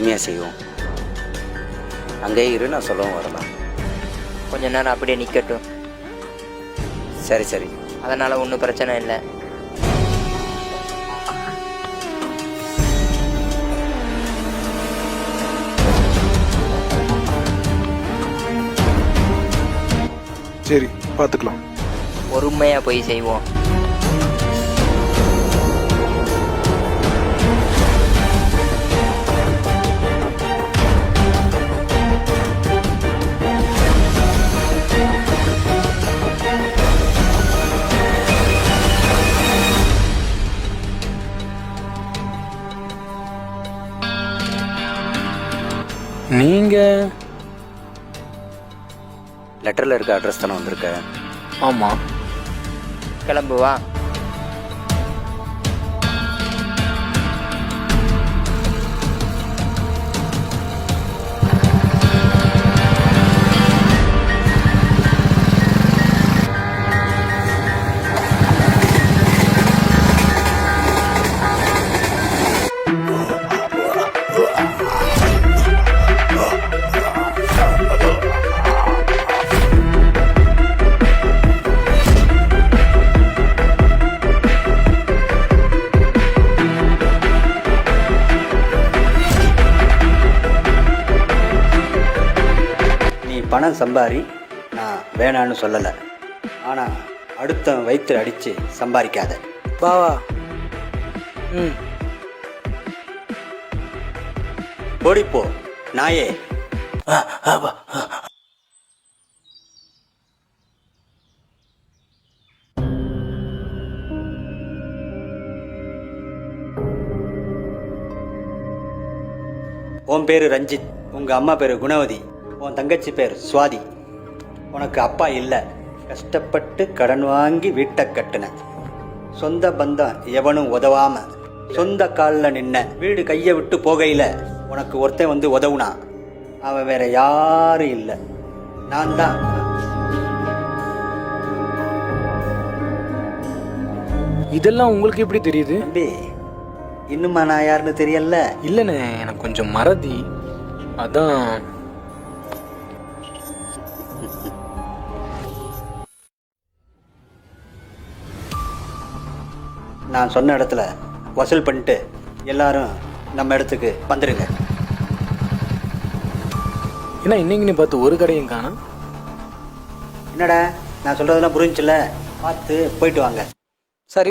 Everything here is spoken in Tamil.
பொறுமையாக செய்வோம். அங்கேயே இரு, நான் சொல்லவும் வரலாம். கொஞ்ச நேரம் அப்படியே நிற்கட்டும். சரி சரி. அதனால் ஒன்றும் பிரச்சனை இல்லை. சரி, பார்த்துக்கலாம். பொறுமையாக போய் செய்வோம். நீங்கள் லெட்டரில் இருக்க அட்ரஸ் தானே வந்திருக்க? ஆமாம். கிளம்பு வா. பணம் சம்பாரி, நான் வேணான்னு சொல்லலை. ஆனால் அடுத்த வயிற்று அடித்து சம்பாதிக்காத. பாவா. ஓடிப்போ நாயே. உன் பேர் ரஞ்சித், உங்கள் அம்மா பேர் குணவதி, உன் தங்கச்சி பேர் சுவாதி. உனக்கு அப்பா இல்லை, கஷ்டப்பட்டு கடன் வாங்கி வீட்டை கட்டுன. சொந்த பந்தம் எவனும் உதவாம சொந்த காலில் நின்ன. வீடு கையை விட்டு போகையில் உனக்கு ஒருத்தன் வந்து உதவுனா. அவன் வேற யாரும் இல்லை, நான் தான். இதெல்லாம் உங்களுக்கு எப்படி தெரியுது? தம்பி, இன்னுமா நான் யாருன்னு தெரியல? இல்லைண்ணே, எனக்கு கொஞ்சம் மறதி, அதான். நான் சொன்ன இடத்துல வசூல் பண்ணிட்டு எல்லாரும் நம்ம இடத்துக்கு வந்துடுங்க. ஏன்னா இன்னைக்கு நீ பார்த்து ஒரு கடையும் காணோம். என்னடா, நான் சொல்கிறதெல்லாம் புரிஞ்சுல? பார்த்து போயிட்டு வாங்க.